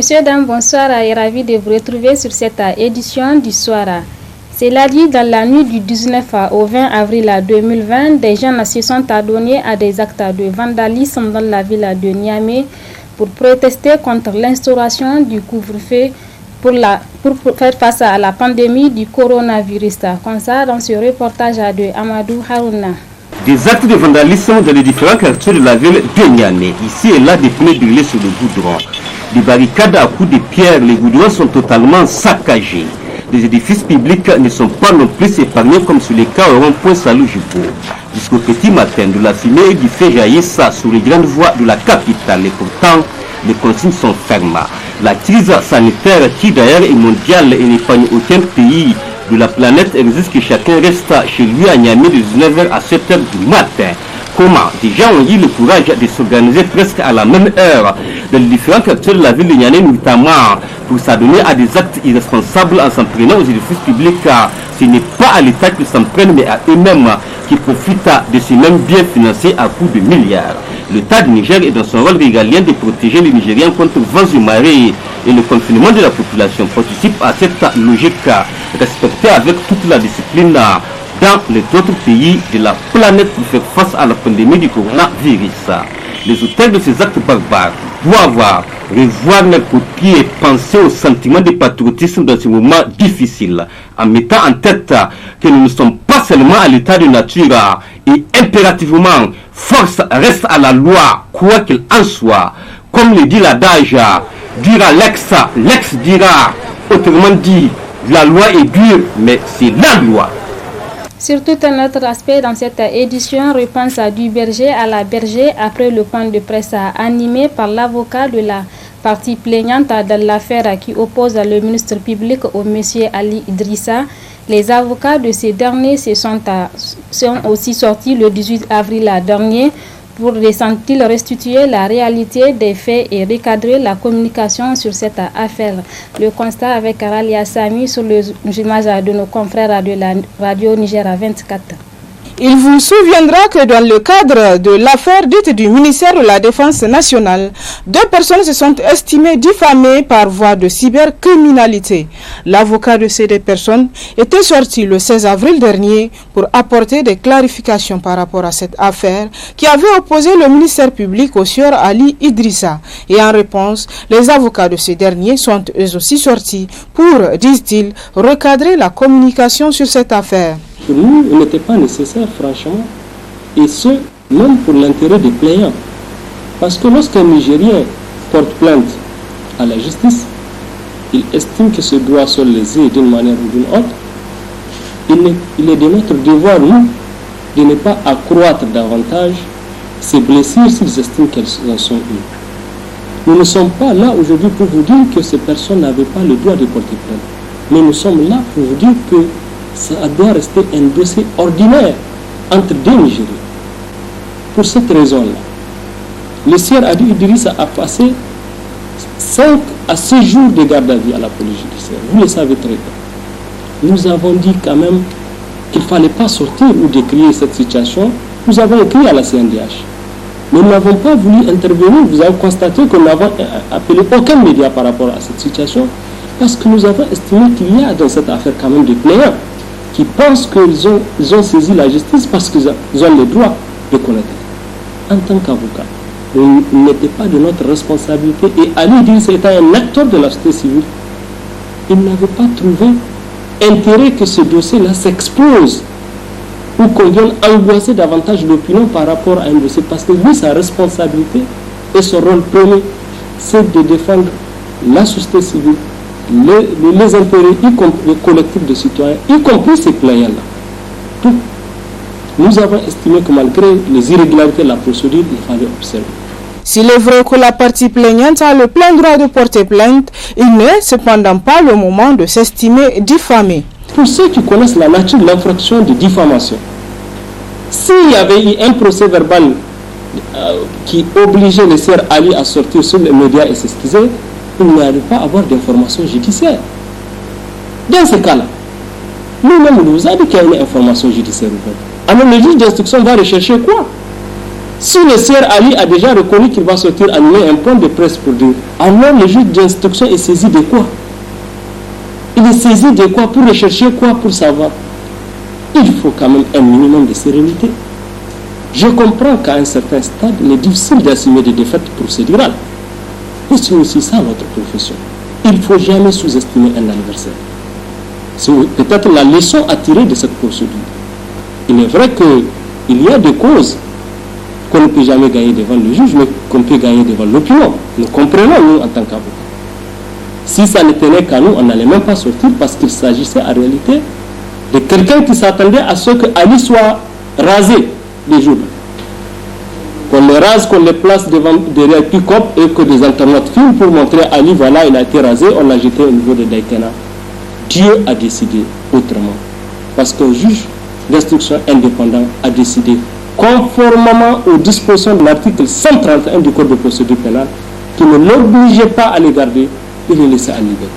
Messieurs, dames, bonsoir et ravi de vous retrouver sur cette édition du soir. C'est lundi, dans la nuit du 19 au 20 avril 2020, des jeunes se sont adonnés à des actes de vandalisme dans la ville de Niamey pour protester contre l'instauration du couvre-feu pour faire face à la pandémie du coronavirus. Comme ça, dans ce reportage de Amadou Harouna. Des actes de vandalisme dans les différents quartiers de la ville de Niamey. Ici et là, des pneus brûlés sur le goudron. Des barricades à coups de pierre, les goudrons sont totalement saccagés. Les édifices publics ne sont pas non plus épargnés comme sur les cas au rond-point Salou-Jibo. Jusqu'au petit matin, de la fumée et du feu jaillissent sur les grandes voies de la capitale. Et pourtant, les consignes sont fermes. La crise sanitaire, qui d'ailleurs est mondiale et n'épargne aucun pays de la planète, exige que chacun reste chez lui à Niamey de 19h à 7h du matin. Comment des gens ont eu le courage de s'organiser presque à la même heure dans les différents quartiers de la ville de Niamey, notamment pour s'adonner à des actes irresponsables en s'en prenant aux édifices publics. Ce n'est pas à l'État qu'ils s'en prennent, mais à eux-mêmes qui profitent de ces mêmes biens financés à coût de milliards. L'État du Niger est dans son rôle régalien de protéger les Nigériens contre vents et marées, et le confinement de la population participe à cette logique respectée avec toute la discipline dans les autres pays de la planète pour faire face à la pandémie du coronavirus. Les auteurs de ces actes barbares doivent revoir leurs copies et penser au sentiment de patriotisme dans ce moment difficile, en mettant en tête que nous ne sommes pas seulement à l'état de nature et impérativement, force reste à la loi, quoi qu'il en soit. Comme le dit l'adage, dira l'ex, l'ex dira. Autrement dit, la loi est dure, mais c'est la loi. Sur tout un autre aspect dans cette édition, réponse du berger à la berger après le point de presse animé par l'avocat de la partie plaignante dans l'affaire qui oppose le ministre public au monsieur Ali Idrissa. Les avocats de ces derniers sont aussi sortis le 18 avril dernier pour ressentir restituer la réalité des faits et recadrer la communication sur cette affaire. Le constat avec Ralia Sami sur le image de nos confrères de la radio Niger 24. Il vous souviendra que dans le cadre de l'affaire dite du ministère de la Défense nationale, 2 personnes se sont estimées diffamées par voie de cybercriminalité. L'avocat de ces 2 personnes était sorti le 16 avril dernier pour apporter des clarifications par rapport à cette affaire qui avait opposé le ministère public au sieur Ali Idrissa. Et en réponse, les avocats de ces derniers sont eux aussi sortis pour, disent-ils, recadrer la communication sur cette affaire. Pour nous, il n'était pas nécessaire, franchement, et ce, même pour l'intérêt des plaignants. Parce que lorsqu'un Nigérien porte plainte à la justice, il estime que ses droits sont lésés d'une manière ou d'une autre. Il est de notre devoir, nous, de ne pas accroître davantage ces blessures s'ils estiment qu'elles en sont une. Nous ne sommes pas là aujourd'hui pour vous dire que ces personnes n'avaient pas le droit de porter plainte. Mais nous sommes là pour vous dire que ça doit rester un dossier ordinaire entre 2 Nigériens. Pour cette raison-là, le sieur Ali Idrissa a passé 5 à 6 jours de garde à vue à la police judiciaire. Vous le savez très bien. Nous avons dit quand même qu'il ne fallait pas sortir ou décrier cette situation. Nous avons écrit à la CNDH. Mais nous n'avons pas voulu intervenir. Vous avez constaté que nous n'avons appelé aucun média par rapport à cette situation parce que nous avons estimé qu'il y a dans cette affaire quand même des plaignants qui pensent qu'ils ont saisi la justice parce qu'ils ont le droit de connaître. En tant qu'avocat, il n'était pas de notre responsabilité. Et Ali Idrissa étant un acteur de la société civile, il n'avait pas trouvé intérêt que ce dossier-là s'expose ou qu'on vienne angoisser davantage l'opinion par rapport à un dossier. Parce que lui, sa responsabilité et son rôle premier, c'est de défendre la société civile, les intérêts, y compris les collectifs de citoyens, y compris ces plaignants-là. Tout. Nous avons estimé que malgré les irrégularités de la procédure, il fallait observer. S'il est vrai que la partie plaignante a le plein droit de porter plainte, il n'est cependant pas le moment de s'estimer diffamé. Pour ceux qui connaissent la nature de l'infraction de diffamation, s'il y avait eu un procès verbal qui obligeait le sieur Ali à sortir sur les médias et s'excuser, il n'y allait pas avoir d'information judiciaire. Dans ce cas-là, nous-mêmes, nous avons dit qu'il y a une information judiciaire ouverte. Alors le juge d'instruction va rechercher quoi? Si le sieur Ali a déjà reconnu qu'il va sortir animer un point de presse pour dire, alors le juge d'instruction est saisi de quoi? Il est saisi de quoi? Pour rechercher quoi? Pour savoir. Il faut quand même un minimum de sérénité. Je comprends qu'à un certain stade, il est difficile d'assumer des défaites procédurales. Et c'est aussi ça notre profession. Il ne faut jamais sous-estimer un adversaire. C'est peut-être la leçon à tirer de cette procédure. Il est vrai qu'il y a des causes qu'on ne peut jamais gagner devant le juge, mais qu'on peut gagner devant l'opinion. Nous comprenons, nous, en tant qu'avocats. Si ça ne tenait qu'à nous, on n'allait même pas sortir parce qu'il s'agissait en réalité de quelqu'un qui s'attendait à ce que Ali soit rasé des jours. Qu'on le rase, qu'on le place derrière pick-up et que des internautes filment pour montrer Ali, voilà, il a été rasé, on l'a jeté au niveau de Daikena. Dieu a décidé autrement. Parce qu'un juge d'instruction indépendant a décidé conformément aux dispositions de l'article 131 du Code de procédure pénale qui ne l'obligeait pas à les garder et les laisser en liberté.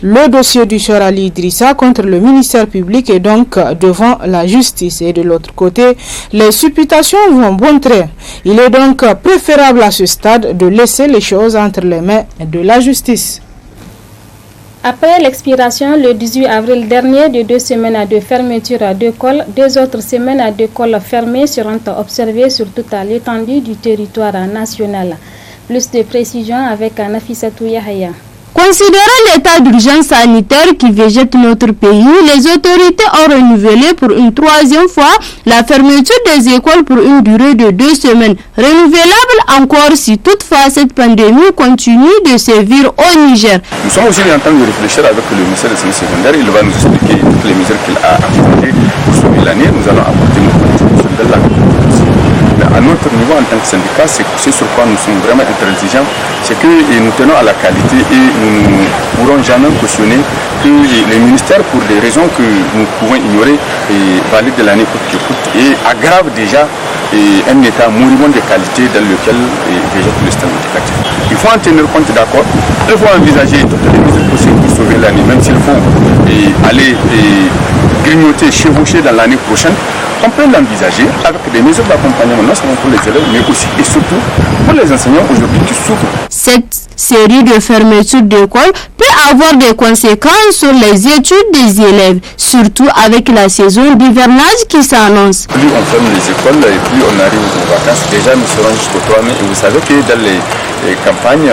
Le dossier du Cheikh Ali Idrissa contre le ministère public est donc devant la justice. Et de l'autre côté, les supputations vont bon train. Il est donc préférable à ce stade de laisser les choses entre les mains de la justice. Après l'expiration le 18 avril dernier de 2 semaines de fermeture d'écoles, 2 autres semaines d'écoles fermées seront observées sur toute l'étendue du territoire national. Plus de précisions avec Nafissatou Yahya. Considérant l'état d'urgence sanitaire qui végète notre pays, les autorités ont renouvelé pour une 3e fois la fermeture des écoles pour une durée de 2 semaines, renouvelable encore si toutefois cette pandémie continue de sévir au Niger. Nous sommes aussi en train de réfléchir avec le ministère des enseignements secondaires. Il va nous expliquer toutes les mesures qu'il a apportées pour sauver l'année. Nous allons apporter nos contributions de la mais à notre niveau en tant que syndicat, c'est sur quoi nous sommes vraiment intransigeants, c'est que nous tenons à la qualité et nous ne pourrons jamais cautionner que les ministères, pour des raisons que nous pouvons ignorer, valident de l'année coûte que coûte et aggravent déjà un état moribond de qualité dans lequel végète le système éducatif. Il faut en tenir compte, d'accord, il faut envisager toutes les mesures possibles pour sauver l'année, même s'il faut aller grignoter, chevaucher dans l'année prochaine. On peut l'envisager avec des mesures d'accompagnement, non seulement pour les élèves, mais aussi et surtout pour les enseignants aujourd'hui qui souffrent. Cette série de fermetures d'écoles peut avoir des conséquences sur les études des élèves, surtout avec la saison d'hivernage qui s'annonce. Plus on ferme les écoles et plus on arrive aux vacances. Déjà, nous serons jusqu'au 3 mai et vous savez que dans les campagnes,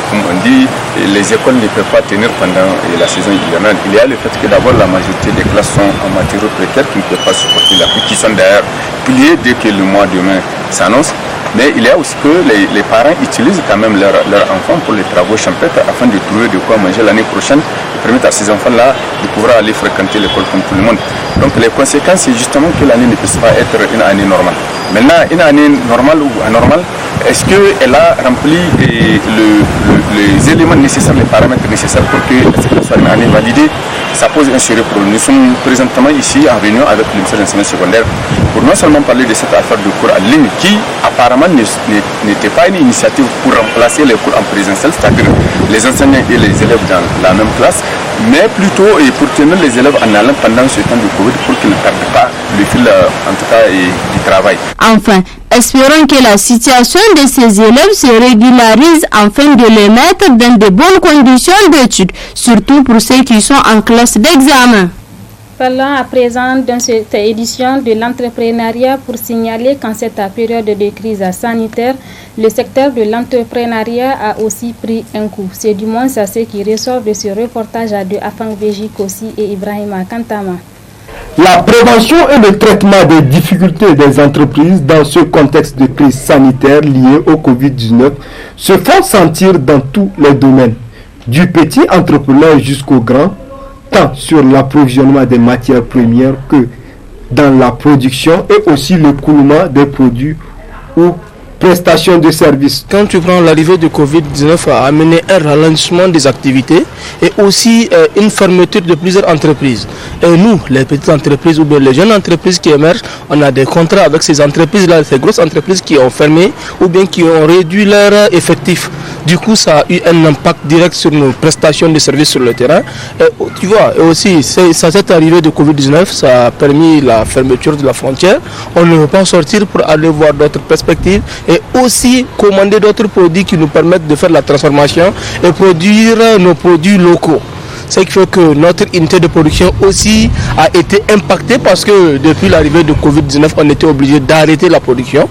comme on dit, les écoles ne peuvent pas tenir pendant la saison hivernale. Il y a le fait que d'abord la majorité des classes sont en matériaux précaires qui ne peuvent pas supporter la pluie, qui sont d'ailleurs pliés dès que le mois de mai s'annonce. Mais il y a aussi que les parents utilisent quand même leurs enfants pour les travaux champêtres afin de trouver de quoi manger l'année prochaine et permettre à ces enfants-là de pouvoir aller fréquenter l'école comme tout le monde. Donc les conséquences, c'est justement que l'année ne puisse pas être une année normale. Maintenant, une année normale ou anormale, est-ce qu'elle a rempli les éléments nécessaires, les paramètres nécessaires pour que ce soit une année validée? Ça pose un sérieux problème. Nous sommes présentement ici en réunion avec le ministère de l'enseignement secondaire pour non seulement parler de cette affaire de cours en ligne qui apparemment n'était pas une initiative pour remplacer les cours en présentiel, c'est-à-dire les enseignants et les élèves dans la même classe, mais plutôt pour tenir les élèves en allant pendant ce temps de Covid pour qu'ils ne perdent pas le fil en tout cas du travail. Enfin, espérons que la situation de ces élèves se régularise afin de les mettre dans de bonnes conditions d'études, surtout pour ceux qui sont en classe d'examen. Parlons à présent dans cette édition de l'entrepreneuriat pour signaler qu'en cette période de crise sanitaire, le secteur de l'entrepreneuriat a aussi pris un coup. C'est du moins ça ce qui ressort de ce reportage de Afang Beji Kossi et Ibrahima Kantama. La prévention et le traitement des difficultés des entreprises dans ce contexte de crise sanitaire liée au Covid-19 se font sentir dans tous les domaines, du petit entrepreneur jusqu'au grand, tant sur l'approvisionnement des matières premières que dans la production et aussi le coulement des produits ou prestations de services. Quand tu prends l'arrivée de Covid-19 a amené un ralentissement des activités et aussi une fermeture de plusieurs entreprises. Et nous, les petites entreprises ou bien les jeunes entreprises qui émergent, on a des contrats avec ces entreprises-là, ces grosses entreprises qui ont fermé ou bien qui ont réduit leur effectif. Du coup, ça a eu un impact direct sur nos prestations de services sur le terrain. Et, tu vois, et aussi, cette arrivée de Covid-19, ça a permis la fermeture de la frontière. On ne veut pas sortir pour aller voir d'autres perspectives et aussi commander d'autres produits qui nous permettent de faire la transformation et produire nos produits locaux. Ce qui fait que notre unité de production aussi a été impactée parce que depuis l'arrivée de Covid-19, on était obligé d'arrêter la production.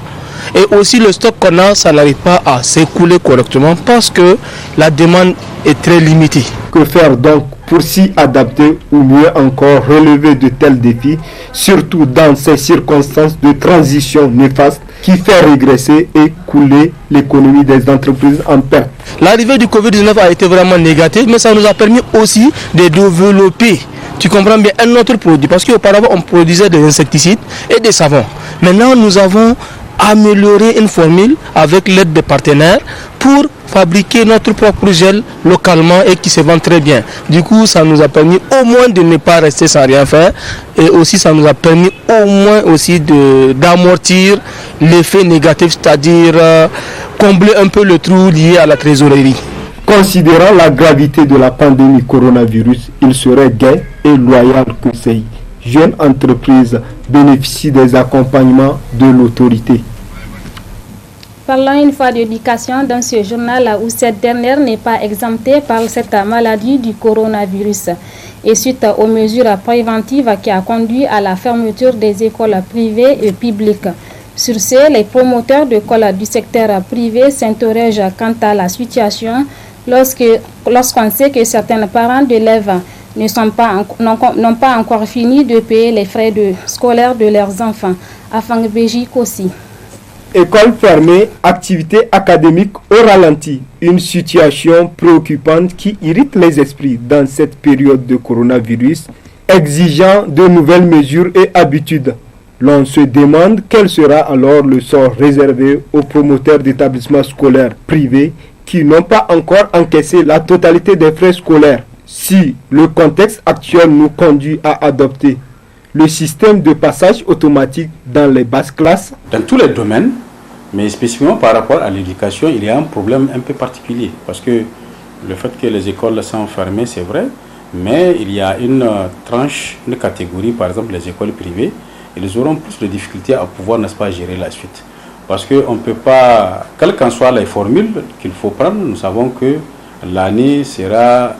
Et aussi le stock qu'on a, ça n'arrive pas à s'écouler correctement parce que la demande est très limitée. Que faire donc pour s'y adapter ou mieux encore relever de tels défis, surtout dans ces circonstances de transition néfaste qui fait régresser et couler l'économie des entreprises en perte? L'arrivée du Covid-19 a été vraiment négative, mais ça nous a permis aussi de développer, tu comprends bien, un autre produit. Parce qu'auparavant, on produisait des insecticides et des savons. Maintenant, nous avons amélioré une formule avec l'aide des partenaires pour fabriquer notre propre gel localement et qui se vend très bien. Du coup, ça nous a permis au moins de ne pas rester sans rien faire et aussi ça nous a permis au moins aussi d'amortir l'effet négatif, c'est-à-dire combler un peu le trou lié à la trésorerie. Considérant la gravité de la pandémie coronavirus, il serait gai et loyal que ces jeunes entreprises bénéficient des accompagnements de l'autorité. Parlons une fois d'éducation dans ce journal où cette dernière n'est pas exemptée par cette maladie du coronavirus et suite aux mesures préventives qui a conduit à la fermeture des écoles privées et publiques. Sur ce, les promoteurs d'écoles du secteur privé s'interrogent quant à la situation lorsqu'on sait que certains parents d'élèves n'ont pas encore fini de payer les frais scolaires de leurs enfants. Afang Beji Kossi. École fermée, activité académique au ralenti, une situation préoccupante qui irrite les esprits dans cette période de coronavirus, exigeant de nouvelles mesures et habitudes. L'on se demande quel sera alors le sort réservé aux promoteurs d'établissements scolaires privés qui n'ont pas encore encaissé la totalité des frais scolaires. Si le contexte actuel nous conduit à adopter le système de passage automatique dans les basses classes. Dans tous les domaines, mais spécifiquement par rapport à l'éducation, il y a un problème un peu particulier. Parce que le fait que les écoles sont fermées, c'est vrai, mais il y a une tranche, une catégorie, par exemple les écoles privées, ils auront plus de difficultés à pouvoir, n'est-ce pas, gérer la suite. Parce qu'on ne peut pas, quelles qu'en soient les formules qu'il faut prendre, nous savons que l'année sera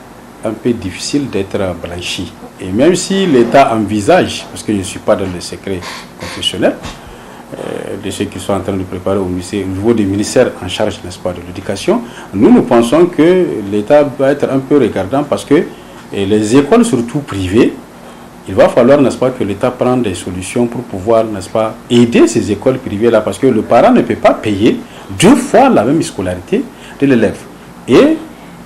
un peu difficile d'être blanchi. Et même si l'État envisage, parce que je ne suis pas dans le secret confessionnel, de ceux qui sont en train de préparer au niveau des ministères en charge, n'est-ce pas, de l'éducation, nous pensons que l'État doit être un peu regardant parce que les écoles, surtout privées, il va falloir, n'est-ce pas, que l'État prenne des solutions pour pouvoir, n'est-ce pas, aider ces écoles privées-là parce que le parent ne peut pas payer 2 fois la même scolarité de l'élève. Et,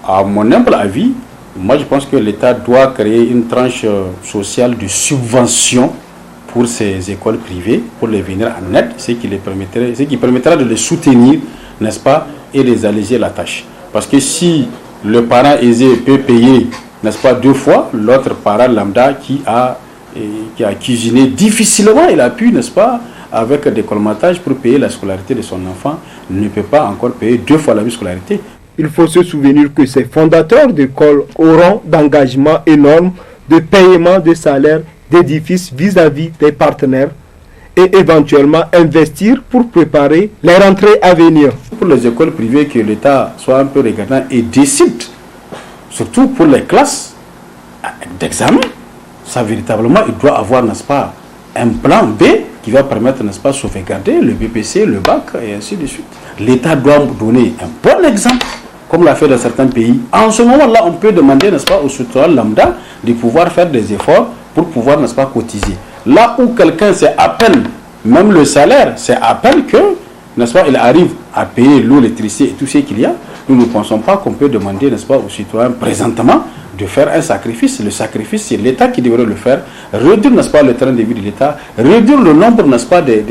à mon humble avis, moi je pense que l'État doit créer une tranche sociale de subvention pour ces écoles privées, pour les venir en aide, ce qui permettra de les soutenir, n'est-ce pas, et les alléger la tâche. Parce que si le parent aisé peut payer, n'est-ce pas, 2 fois, l'autre parent lambda qui a cuisiné difficilement, il a pu, n'est-ce pas, avec des colmatages pour payer la scolarité de son enfant, ne peut pas encore payer 2 fois la même scolarité. Il faut se souvenir que ces fondateurs d'écoles auront d'engagements énormes de paiement de salaires d'édifices vis-à-vis des partenaires et éventuellement investir pour préparer les rentrées à venir. Pour les écoles privées, que l'État soit un peu regardant et décide, surtout pour les classes d'examen, ça véritablement, il doit avoir, n'est-ce pas, un plan B qui va permettre, n'est-ce pas, sauvegarder le BPC, le bac et ainsi de suite. L'État doit donner un bon exemple, comme l'a fait dans certains pays. En ce moment-là, on peut demander, n'est-ce pas, au citoyen lambda de pouvoir faire des efforts pour pouvoir, n'est-ce pas, cotiser. Là où quelqu'un, c'est à peine, même le salaire, c'est à peine que, n'est-ce pas, il arrive à payer l'eau, l'électricité et tout ce qu'il y a, nous ne pensons pas qu'on peut demander, n'est-ce pas, aux citoyens présentement de faire un sacrifice. Le sacrifice, c'est l'État qui devrait le faire, réduire, n'est-ce pas, le train de vie de l'État, réduire le nombre, n'est-ce pas, de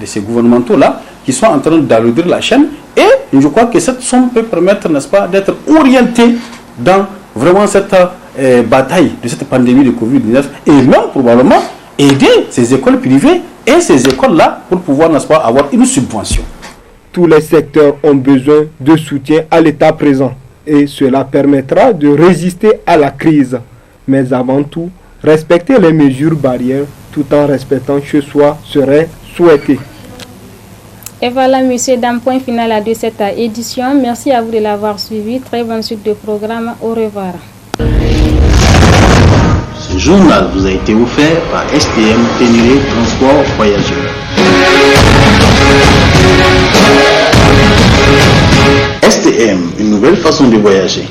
ces gouvernementaux-là qui sont en train d'alourdir la chaîne. Et je crois que cette somme peut permettre, n'est-ce pas, d'être orientée dans vraiment cette bataille de cette pandémie de Covid-19 et même probablement aider ces écoles privées et ces écoles-là pour pouvoir, n'est-ce pas, avoir une subvention. tous les secteurs ont besoin de soutien à l'état présent et cela permettra de résister à la crise. Mais avant tout, respecter les mesures barrières tout en respectant chez soi serait souhaité. Et voilà, monsieur, d'un point final de cette édition. Merci à vous de l'avoir suivi. Très bonne suite de programme. Au revoir. Ce journal vous a été offert par STM Ténéré Transport Voyageurs. STM, une nouvelle façon de voyager.